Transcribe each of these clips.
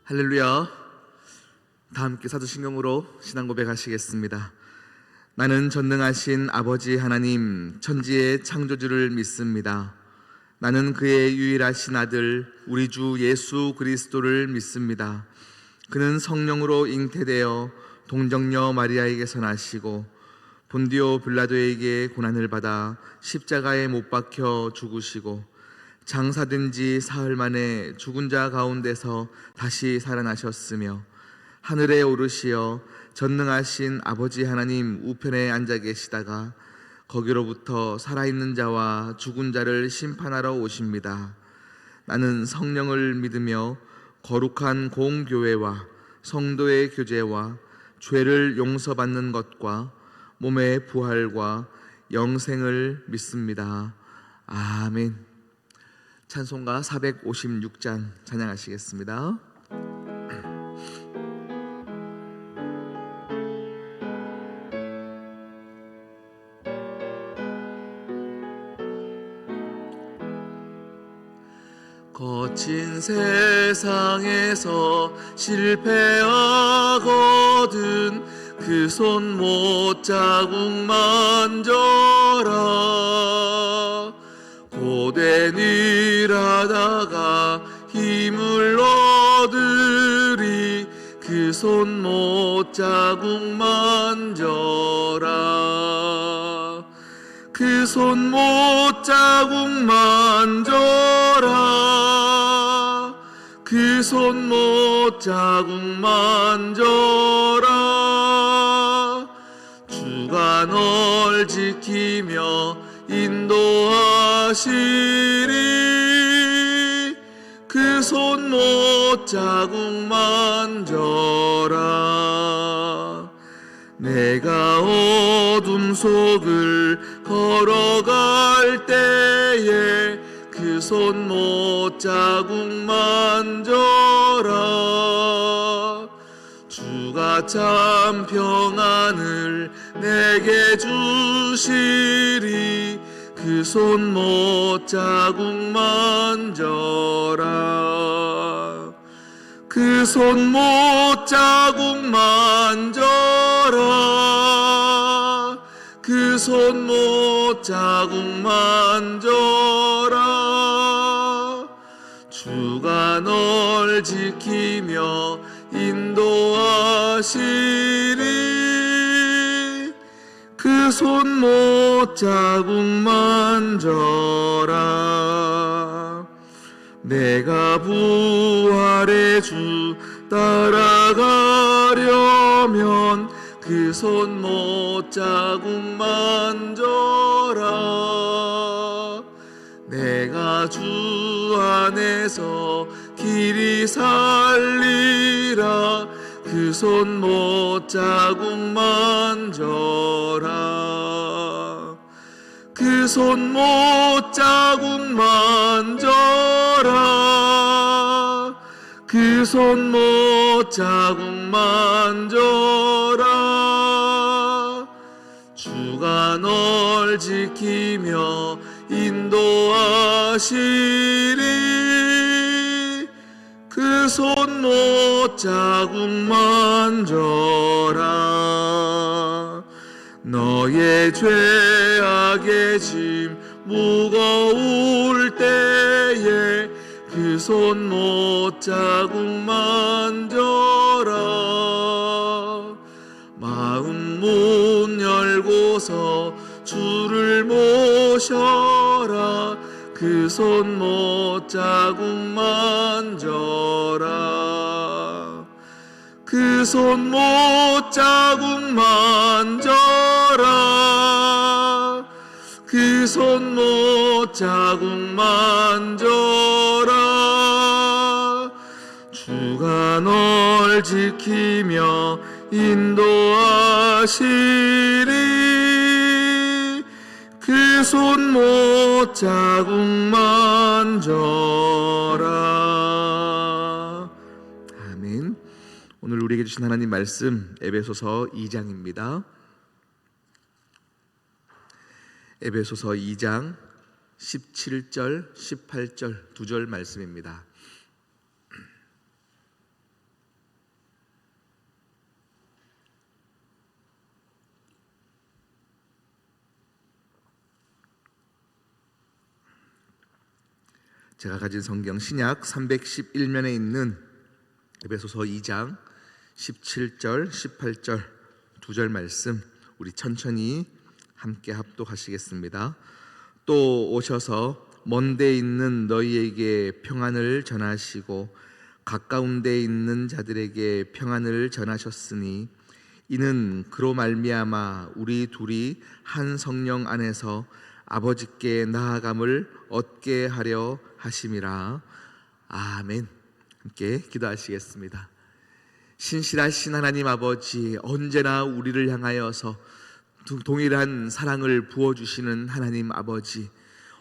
할렐루야. 다 함께 사도신경으로 신앙 고백하시겠습니다. 나는 전능하신 아버지 하나님 천지의 창조주를 믿습니다. 나는 그의 유일하신 아들 우리 주 예수 그리스도를 믿습니다. 그는 성령으로 잉태되어 동정녀 마리아에게서 나시고 본디오 빌라도에게 고난을 받아 십자가에 못 박혀 죽으시고 장사된 지 사흘 만에 죽은 자 가운데서 다시 살아나셨으며 하늘에 오르시어 전능하신 아버지 하나님 우편에 앉아 계시다가 거기로부터 살아있는 자와 죽은 자를 심판하러 오십니다. 나는 성령을 믿으며 거룩한 공교회와 성도의 교제와 죄를 용서받는 것과 몸의 부활과 영생을 믿습니다. 아멘. 찬송가 456장 찬양하시겠습니다. 거친 세상에서 실패하거든 그 손 못자국 만져라. 고된 일하다가 힘을 얻으리 그 손 못자국 만져라. 그 손 못자국 만져라. 그 손 못자국 만져라. 주가 널 지키며 인도하시리. 그 손 못자국 만져라. 내가 어둠 속을 걸어갈 때에 그 손 못자국 만져라. 주가 참 평안을 내게 주시리. 그 손 못자국 만져라. 그 손 못자국 만져라. 그 손 못자국 만져라. 주가 널 지키며 인도하시리. 그 손 못자국 만져라. 내가 부활의 주 따라가려면 그 손 못자국 만져라. 내가 주 안에서 길이 살리라. 그 손 못자국 만져라. 그 손 못자국 만져라. 그 손 못자국 만져라. 주가 널 지키며 인도하시리. 그 손 못자국 만져라. 너의 죄악의 짐 무거울 때에 그 손 못자국 만져라. 마음 문 열고서 주를 모셔라. 그 손 못자국 만져라. 그 손 못자국 만져라. 그 손 못자국 만져라. 주가 널 지키며 인도하시리. 그 손 못자국 만져라. 아멘. 오늘 우리에게 주신 하나님 말씀 에베소서 2장입니다. 에베소서 2장 17절, 18절 두 절 말씀입니다. 제가 가진 성경 신약 311면에 있는 에베소서 2장 17절, 18절 두 절 말씀 우리 천천히 함께 합독하시겠습니다. 또 오셔서 먼 데 있는 너희에게 평안을 전하시고 가까운 데 있는 자들에게 평안을 전하셨으니 이는 그로 말미암아 우리 둘이 한 성령 안에서 아버지께 나아감을 얻게 하려 하심이라. 아멘. 함께 기도하시겠습니다. 신실하신 하나님 아버지, 언제나 우리를 향하여서 동일한 사랑을 부어주시는 하나님 아버지,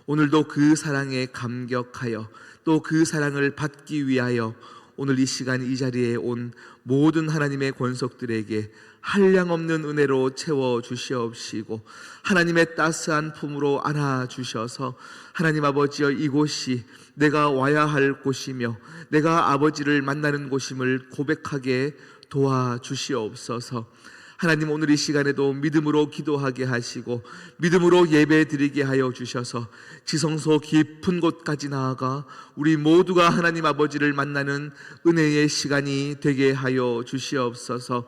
오늘도 그 사랑에 감격하여 또 그 사랑을 받기 위하여 오늘 이 시간 이 자리에 온 모든 하나님의 권속들에게 한량없는 은혜로 채워주시옵시고 하나님의 따스한 품으로 안아주셔서 하나님 아버지여, 이곳이 내가 와야 할 곳이며 내가 아버지를 만나는 곳임을 고백하게 도와주시옵소서. 하나님, 오늘 이 시간에도 믿음으로 기도하게 하시고 믿음으로 예배 드리게 하여 주셔서 지성소 깊은 곳까지 나아가 우리 모두가 하나님 아버지를 만나는 은혜의 시간이 되게 하여 주시옵소서.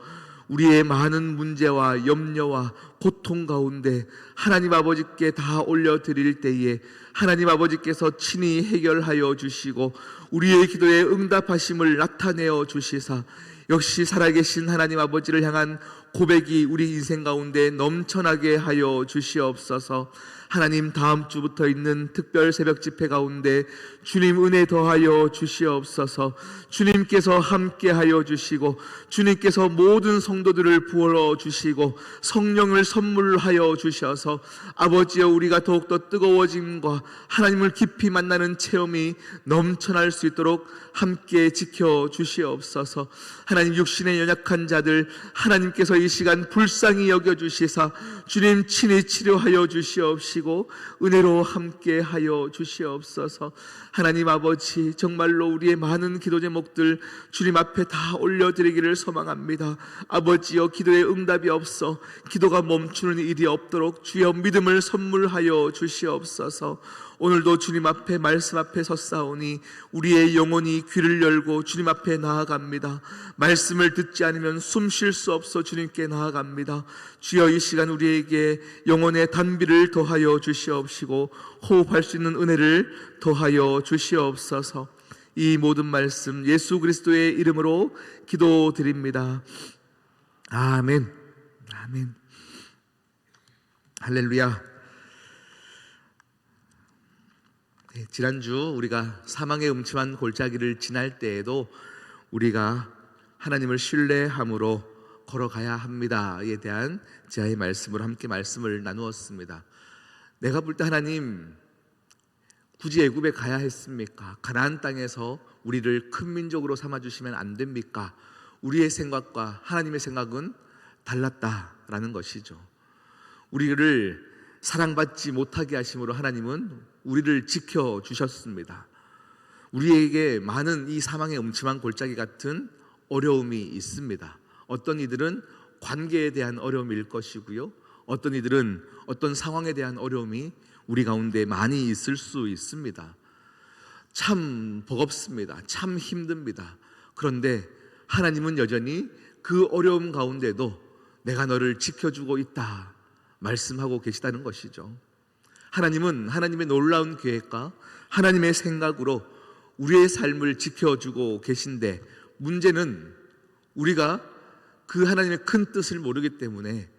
우리의 많은 문제와 염려와 고통 가운데 하나님 아버지께 다 올려드릴 때에 하나님 아버지께서 친히 해결하여 주시고 우리의 기도에 응답하심을 나타내어 주시사 역시 살아계신 하나님 아버지를 향한 고백이 우리 인생 가운데 넘쳐나게 하여 주시옵소서. 하나님, 다음 주부터 있는 특별 새벽 집회 가운데 주님 은혜 더하여 주시옵소서. 주님께서 함께 하여 주시고 주님께서 모든 성도들을 부어 주시고 성령을 선물하여 주셔서 아버지여, 우리가 더욱더 뜨거워짐과 하나님을 깊이 만나는 체험이 넘쳐날 수 있도록 함께 지켜 주시옵소서. 하나님, 육신의 연약한 자들 하나님께서 이 시간 불쌍히 여겨 주시사 주님 친히 치료하여 주시옵시고 은혜로 함께 하여 주시옵소서. 하나님 아버지, 정말로 우리의 많은 기도 제목들 주님 앞에 다 올려드리기를 소망합니다. 아버지여, 기도에 응답이 없어 기도가 멈추는 일이 없도록 주여 믿음을 선물하여 주시옵소서. 오늘도 주님 앞에 말씀 앞에 섰사오니 우리의 영혼이 귀를 열고 주님 앞에 나아갑니다. 말씀을 듣지 않으면 숨 쉴 수 없어 주님께 나아갑니다. 주여, 이 시간 우리에게 영혼의 단비를 더하여 주시옵시고 호흡할 수 있는 은혜를 더하여 주시옵소서. 이 모든 말씀 예수 그리스도의 이름으로 기도드립니다. 아멘. 아멘. 할렐루야. 지난주 우리가 사망의 음침한 골짜기를 지날 때에도 우리가 하나님을 신뢰함으로 걸어가야 합니다에 대한 제아의 말씀으로 함께 말씀을 나누었습니다. 내가 볼 때 하나님, 굳이 애굽에 가야 했습니까? 가나안 땅에서 우리를 큰 민족으로 삼아주시면 안 됩니까? 우리의 생각과 하나님의 생각은 달랐다라는 것이죠. 우리를 사랑받지 못하게 하심으로 하나님은 우리를 지켜주셨습니다. 우리에게 많은 이 사망의 음침한 골짜기 같은 어려움이 있습니다. 어떤 이들은 관계에 대한 어려움일 것이고요, 어떤 이들은 어떤 상황에 대한 어려움이 우리 가운데 많이 있을 수 있습니다. 참 버겁습니다. 참 힘듭니다. 그런데 하나님은 여전히 그 어려움 가운데도 내가 너를 지켜주고 있다 말씀하고 계시다는 것이죠. 하나님은 하나님의 놀라운 계획과 하나님의 생각으로 우리의 삶을 지켜주고 계신데, 문제는 우리가 그 하나님의 큰 뜻을 모르기 때문에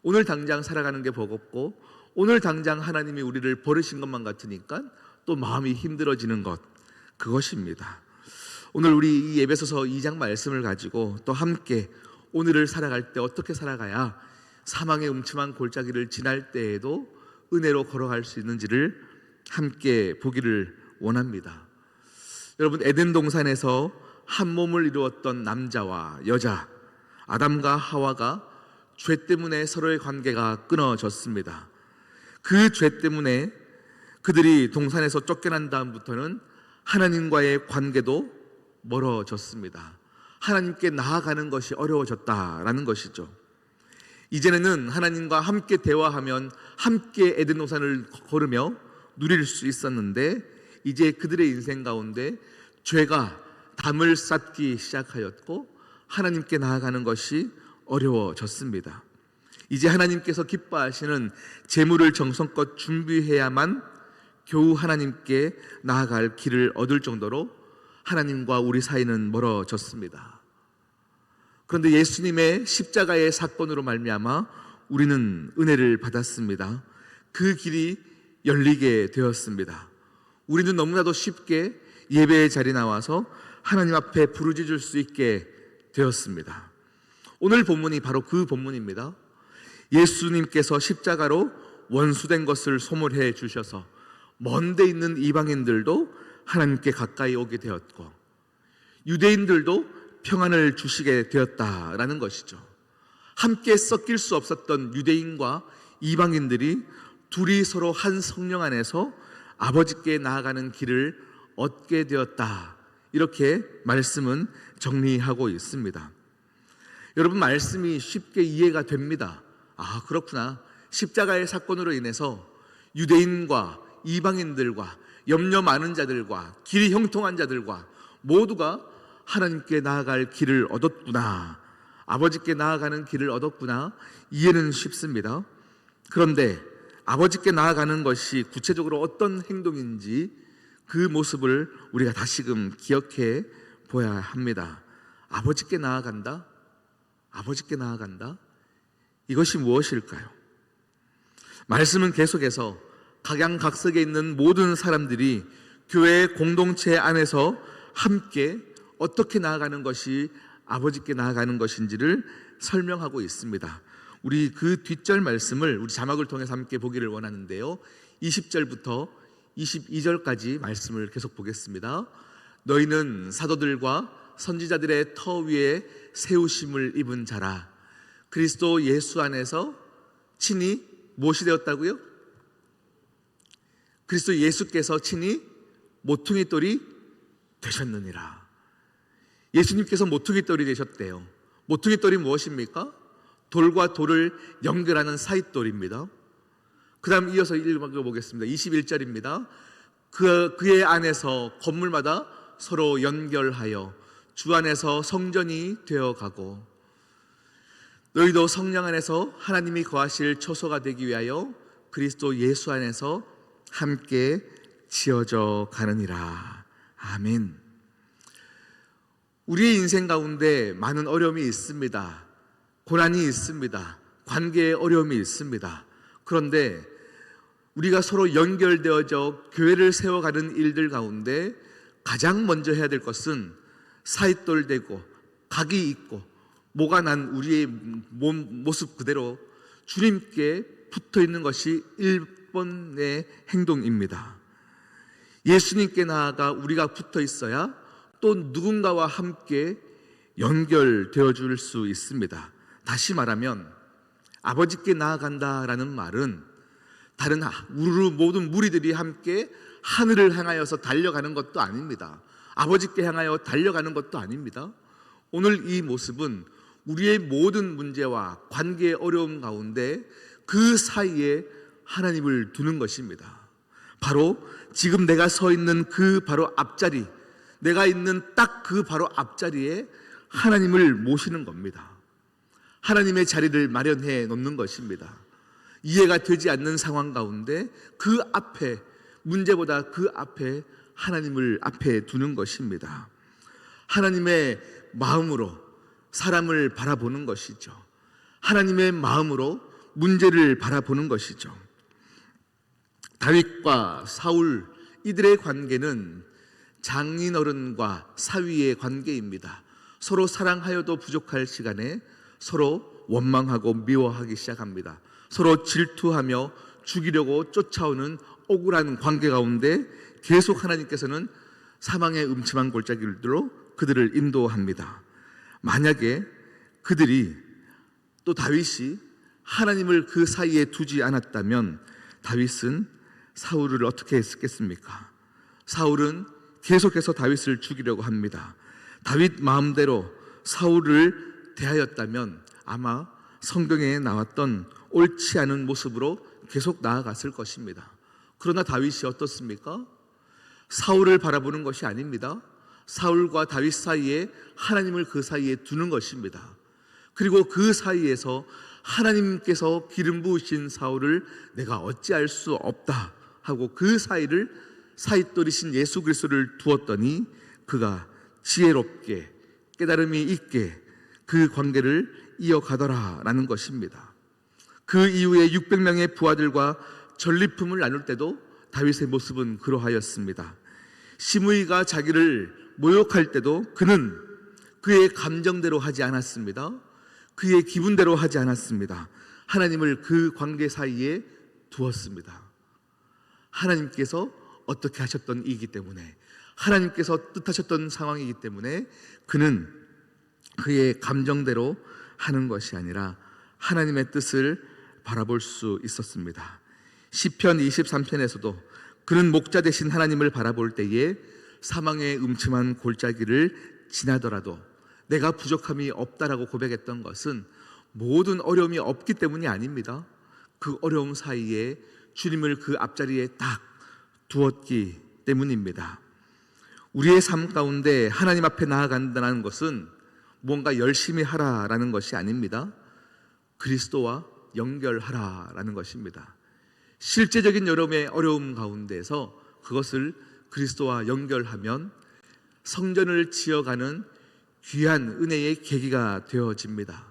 오늘 당장 살아가는 게 버겁고 오늘 당장 하나님이 우리를 버리신 것만 같으니까 또 마음이 힘들어지는 것, 그것입니다. 오늘 우리 이 에베소서 2장 말씀을 가지고 또 함께 오늘을 살아갈 때 어떻게 살아가야 사망의 음침한 골짜기를 지날 때에도 은혜로 걸어갈 수 있는지를 함께 보기를 원합니다. 여러분, 에덴 동산에서 한 몸을 이루었던 남자와 여자 아담과 하와가 죄 때문에 서로의 관계가 끊어졌습니다. 그 죄 때문에 그들이 동산에서 쫓겨난 다음부터는 하나님과의 관계도 멀어졌습니다. 하나님께 나아가는 것이 어려워졌다라는 것이죠. 이제는 하나님과 함께 대화하면 함께 에덴 동산을 걸으며 누릴 수 있었는데, 이제 그들의 인생 가운데 죄가 담을 쌓기 시작하였고 하나님께 나아가는 것이 어려워졌습니다. 이제 하나님께서 기뻐하시는 재물을 정성껏 준비해야만 겨우 하나님께 나아갈 길을 얻을 정도로 하나님과 우리 사이는 멀어졌습니다. 그런데 예수님의 십자가의 사건으로 말미암아 우리는 은혜를 받았습니다. 그 길이 열리게 되었습니다. 우리는 너무나도 쉽게 예배의 자리에 나와서 하나님 앞에 부르짖을 수 있게 되었습니다. 오늘 본문이 바로 그 본문입니다. 예수님께서 십자가로 원수된 것을 소멸해 주셔서 먼데 있는 이방인들도 하나님께 가까이 오게 되었고 유대인들도 평안을 주시게 되었다라는 것이죠. 함께 섞일 수 없었던 유대인과 이방인들이 둘이 서로 한 성령 안에서 아버지께 나아가는 길을 얻게 되었다. 이렇게 말씀은 정리하고 있습니다. 여러분, 말씀이 쉽게 이해가 됩니다. 아, 그렇구나. 십자가의 사건으로 인해서 유대인과 이방인들과 염려 많은 자들과 길이 형통한 자들과 모두가 하나님께 나아갈 길을 얻었구나. 아버지께 나아가는 길을 얻었구나. 이해는 쉽습니다. 그런데 아버지께 나아가는 것이 구체적으로 어떤 행동인지 그 모습을 우리가 다시금 기억해 보아야 합니다. 아버지께 나아간다? 아버지께 나아간다? 이것이 무엇일까요? 말씀은 계속해서 각양각색에 있는 모든 사람들이 교회 공동체 안에서 함께 어떻게 나아가는 것이 아버지께 나아가는 것인지를 설명하고 있습니다. 우리 그 뒷절 말씀을 우리 자막을 통해서 함께 보기를 원하는데요, 20절부터 22절까지 말씀을 계속 보겠습니다. 너희는 사도들과 선지자들의 터 위에 세우심을 입은 자라. 그리스도 예수 안에서 친히 무엇이 되었다고요? 그리스도 예수께서 친히 모퉁이 돌이 되셨느니라. 예수님께서 모퉁이 돌이 되셨대요. 모퉁이 돌이 무엇입니까? 돌과 돌을 연결하는 사이돌입니다. 그 다음 이어서 읽어보겠습니다. 21절입니다. 그의 안에서 건물마다 서로 연결하여 주 안에서 성전이 되어가고 너희도 성령 안에서 하나님이 거하실 처소가 되기 위하여 그리스도 예수 안에서 함께 지어져 가느니라. 아멘. 우리의 인생 가운데 많은 어려움이 있습니다. 고난이 있습니다. 관계에 어려움이 있습니다. 그런데 우리가 서로 연결되어져 교회를 세워가는 일들 가운데 가장 먼저 해야 될 것은 사이돌 되고 각이 있고 모가 난 우리의 모습 그대로 주님께 붙어 있는 것이 1번의 행동입니다. 예수님께 나아가 우리가 붙어 있어야 또 누군가와 함께 연결되어 줄 수 있습니다. 다시 말하면 아버지께 나아간다라는 말은 다른 모든 무리들이 함께 하늘을 향하여서 달려가는 것도 아닙니다. 아버지께 향하여 달려가는 것도 아닙니다. 오늘 이 모습은 우리의 모든 문제와 관계의 어려움 가운데 그 사이에 하나님을 두는 것입니다. 바로 지금 내가 서 있는 그 바로 앞자리, 내가 있는 딱 그 바로 앞자리에 하나님을 모시는 겁니다. 하나님의 자리를 마련해 놓는 것입니다. 이해가 되지 않는 상황 가운데 그 앞에, 문제보다 그 앞에 하나님을 앞에 두는 것입니다. 하나님의 마음으로 사람을 바라보는 것이죠. 하나님의 마음으로 문제를 바라보는 것이죠. 다윗과 사울, 이들의 관계는 장인어른과 사위의 관계입니다. 서로 사랑하여도 부족할 시간에 서로 원망하고 미워하기 시작합니다. 서로 질투하며 죽이려고 쫓아오는 억울한 관계 가운데 계속 하나님께서는 사망의 음침한 골짜기로 그들을 인도합니다. 만약에 그들이 또 다윗이 하나님을 그 사이에 두지 않았다면 다윗은 사울을 어떻게 했겠습니까? 사울은 계속해서 다윗을 죽이려고 합니다. 다윗 마음대로 사울을 대하였다면 아마 성경에 나왔던 옳지 않은 모습으로 계속 나아갔을 것입니다. 그러나 다윗이 어떻습니까? 사울을 바라보는 것이 아닙니다. 사울과 다윗 사이에 하나님을 그 사이에 두는 것입니다. 그리고 그 사이에서 하나님께서 기름 부으신 사울을 내가 어찌할 수 없다 하고 그 사이를 사윗돌이신 예수 그리스도를 두었더니 그가 지혜롭게 깨달음이 있게 그 관계를 이어가더라라는 것입니다. 그 이후에 600명의 부하들과 전리품을 나눌 때도 다윗의 모습은 그러하였습니다. 시므이가 자기를 모욕할 때도 그는 그의 감정대로 하지 않았습니다. 그의 기분대로 하지 않았습니다. 하나님을 그 관계 사이에 두었습니다. 하나님께서 어떻게 하셨던 이기 때문에, 하나님께서 뜻하셨던 상황이기 때문에 그는 그의 감정대로 하는 것이 아니라 하나님의 뜻을 바라볼 수 있었습니다. 시편 23편에서도 그는 목자 되신 하나님을 바라볼 때에 사망의 음침한 골짜기를 지나더라도 내가 부족함이 없다라고 고백했던 것은 모든 어려움이 없기 때문이 아닙니다. 그 어려움 사이에 주님을 그 앞자리에 딱 두었기 때문입니다. 우리의 삶 가운데 하나님 앞에 나아간다는 것은 뭔가 열심히 하라라는 것이 아닙니다. 그리스도와 연결하라라는 것입니다. 실제적인 여러분의 어려움 가운데서 그것을 그리스도와 연결하면 성전을 지어가는 귀한 은혜의 계기가 되어집니다.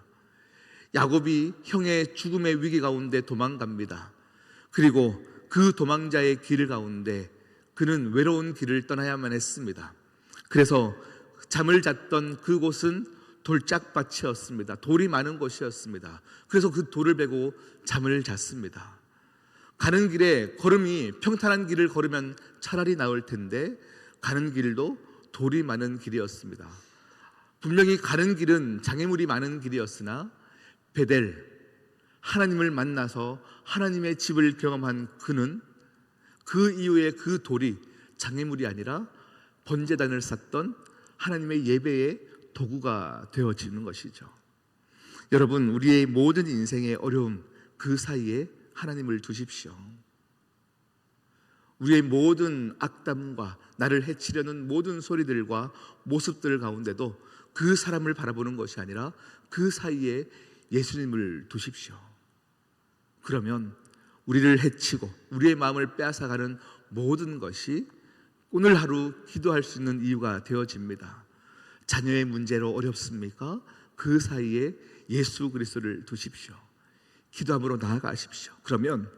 야곱이 형의 죽음의 위기 가운데 도망갑니다. 그리고 그 도망자의 길 가운데 그는 외로운 길을 떠나야만 했습니다. 그래서 잠을 잤던 그곳은 돌짝밭이었습니다. 돌이 많은 곳이었습니다. 그래서 그 돌을 베고 잠을 잤습니다. 가는 길에 걸음이 평탄한 길을 걸으면 차라리 나을 텐데 가는 길도 돌이 많은 길이었습니다. 분명히 가는 길은 장애물이 많은 길이었으나 베델, 하나님을 만나서 하나님의 집을 경험한 그는 그 이후에 그 돌이 장애물이 아니라 번제단을 쌓던 하나님의 예배의 도구가 되어지는 것이죠. 여러분, 우리의 모든 인생의 어려움 그 사이에 하나님을 두십시오. 우리의 모든 악담과 나를 해치려는 모든 소리들과 모습들 가운데도 그 사람을 바라보는 것이 아니라 그 사이에 예수님을 두십시오. 그러면 우리를 해치고 우리의 마음을 빼앗아가는 모든 것이 오늘 하루 기도할 수 있는 이유가 되어집니다. 자녀의 문제로 어렵습니까? 그 사이에 예수 그리스도를 두십시오. 기도함으로 나아가십시오. 그러면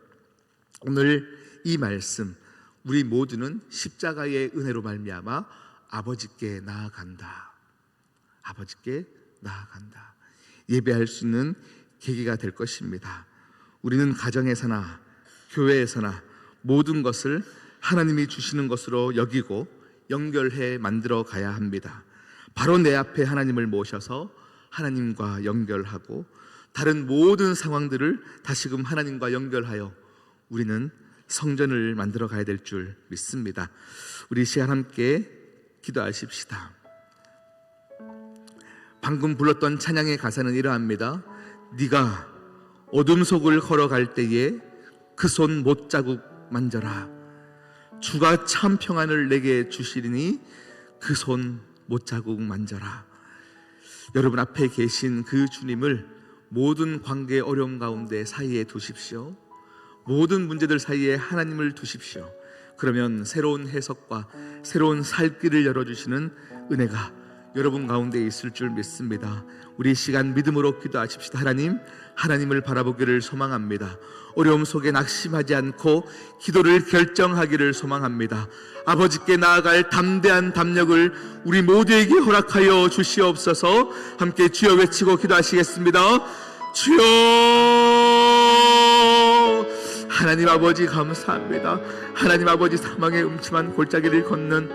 오늘 이 말씀, 우리 모두는 십자가의 은혜로 말미암아 아버지께 나아간다. 아버지께 나아간다. 예배할 수 있는 계기가 될 것입니다. 우리는 가정에서나 교회에서나 모든 것을 하나님이 주시는 것으로 여기고 연결해 만들어 가야 합니다. 바로 내 앞에 하나님을 모셔서 하나님과 연결하고 다른 모든 상황들을 다시금 하나님과 연결하여 우리는 성전을 만들어 가야 될 줄 믿습니다. 우리 시간 함께 기도하십시다. 방금 불렀던 찬양의 가사는 이러합니다. 네가 어둠 속을 걸어갈 때에 그 손 못자국 만져라. 주가 참 평안을 내게 주시리니 그 손 못자국 만져라. 여러분 앞에 계신 그 주님을 모든 관계 어려움 가운데 사이에 두십시오. 모든 문제들 사이에 하나님을 두십시오. 그러면 새로운 해석과 새로운 살 길을 열어주시는 은혜가 여러분 가운데 있을 줄 믿습니다. 우리 시간 믿음으로 기도하십시다. 하나님을 바라보기를 소망합니다. 어려움 속에 낙심하지 않고 기도를 결정하기를 소망합니다. 아버지께 나아갈 담대한 담력을 우리 모두에게 허락하여 주시옵소서. 함께 주여 외치고 기도하시겠습니다. 주여, 하나님 아버지 감사합니다. 하나님 아버지, 사망의 음침한 골짜기를 걷는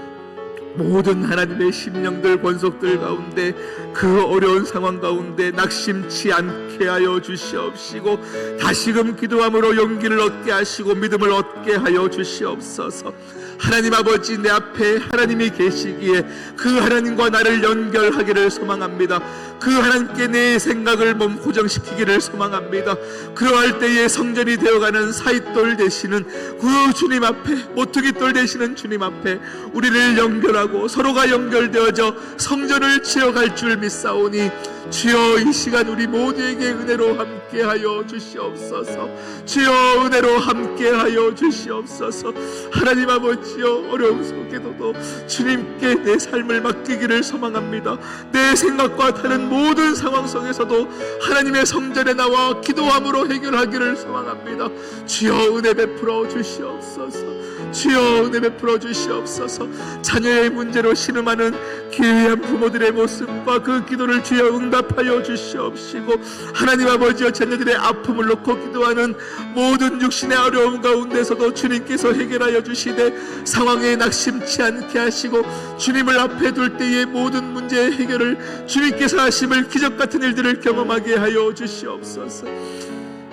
모든 하나님의 심령들 권속들 가운데 그 어려운 상황 가운데 낙심치 않게 하여 주시옵시고 다시금 기도함으로 용기를 얻게 하시고 믿음을 얻게 하여 주시옵소서. 하나님 아버지, 내 앞에 하나님이 계시기에 그 하나님과 나를 연결하기를 소망합니다. 그 하나님께 내 생각을 몸 고정시키기를 소망합니다. 그러할 때에 성전이 되어가는 사잇돌 되시는 그 주님 앞에, 모퉁이돌 되시는 주님 앞에 우리를 연결하고 서로가 연결되어져 성전을 지어갈 줄 믿사오니 주여, 이 시간 우리 모두에게 은혜로 함께하여 주시옵소서. 주여, 은혜로 함께하여 주시옵소서. 하나님 아버지여, 어려움 속에서도 주님께 내 삶을 맡기기를 소망합니다. 내 생각과 다른 모든 상황 속에서도 하나님의 성전에 나와 기도함으로 해결하기를 소망합니다. 주여, 은혜 베풀어 주시옵소서. 주여, 은혜 베풀어 주시옵소서. 자녀의 문제로 신음하는 기회한 부모들의 모습과 그 기도를 주여 응답하여 주시옵시고, 하나님 아버지여, 자녀들의 아픔을 놓고 기도하는 모든 육신의 어려움 가운데서도 주님께서 해결하여 주시되 상황에 낙심치 않게 하시고 주님을 앞에 둘 때의 모든 문제의 해결을 주님께서 하심을, 기적 같은 일들을 경험하게 하여 주시옵소서.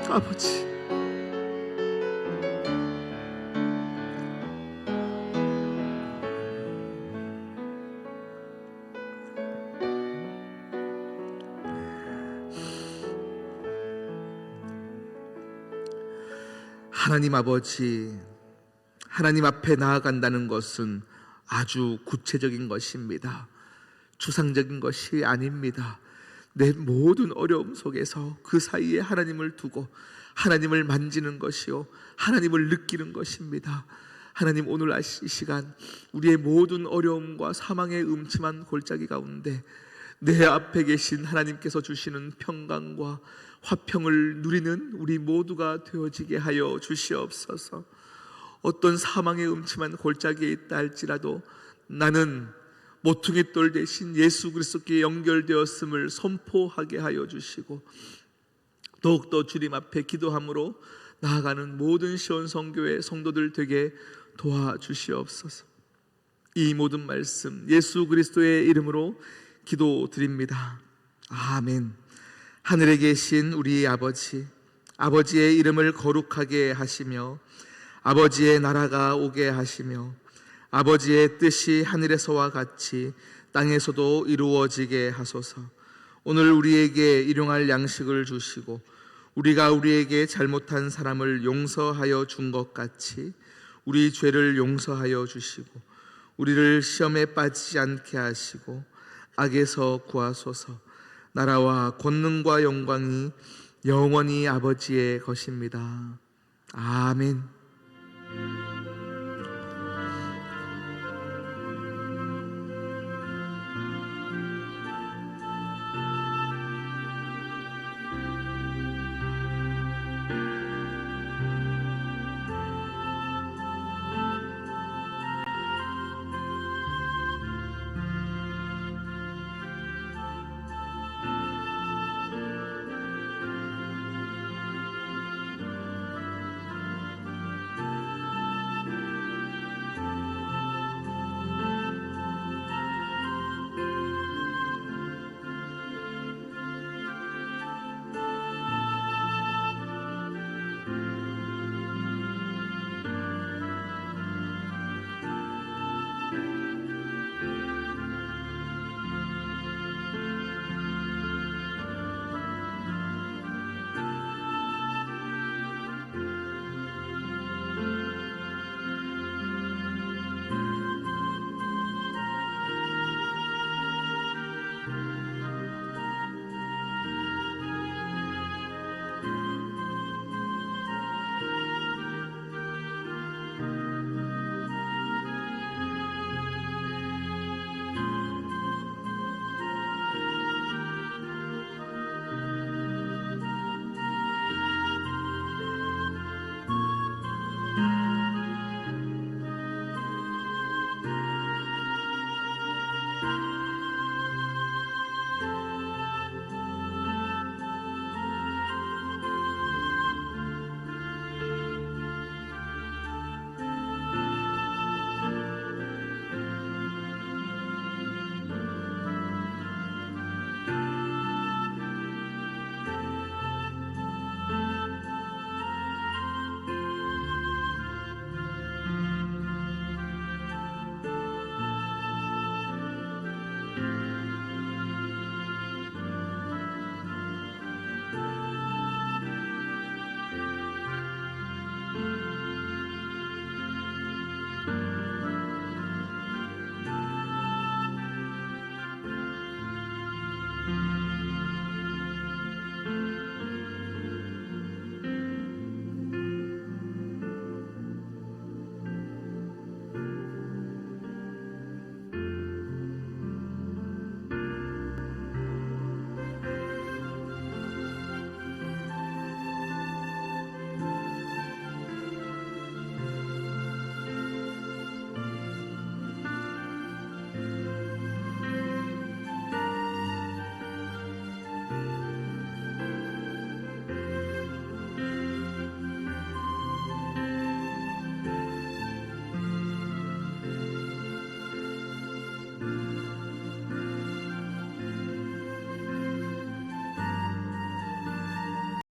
아버지, 하나님 아버지, 하나님 앞에 나아간다는 것은 아주 구체적인 것입니다. 추상적인 것이 아닙니다. 내 모든 어려움 속에서 그 사이에 하나님을 두고 하나님을 만지는 것이요, 하나님을 느끼는 것입니다. 하나님, 오늘 이 시간 우리의 모든 어려움과 사망의 음침한 골짜기 가운데 내 앞에 계신 하나님께서 주시는 평강과 화평을 누리는 우리 모두가 되어지게 하여 주시옵소서. 어떤 사망의 음침한 골짜기에 있다 할지라도 나는 모퉁이돌 대신 예수 그리스도께 연결되었음을 선포하게 하여 주시고, 더욱더 주님 앞에 기도함으로 나아가는 모든 시온성교회 성도들 되게 도와주시옵소서. 이 모든 말씀 예수 그리스도의 이름으로 기도드립니다. 아멘. 하늘에 계신 우리 아버지, 아버지의 이름을 거룩하게 하시며 아버지의 나라가 오게 하시며 아버지의 뜻이 하늘에서와 같이 땅에서도 이루어지게 하소서. 오늘 우리에게 일용할 양식을 주시고 우리가 우리에게 잘못한 사람을 용서하여 준 것 같이 우리 죄를 용서하여 주시고 우리를 시험에 빠지지 않게 하시고 악에서 구하소서. 나라와 권능과 영광이 영원히 아버지의 것입니다. 아멘.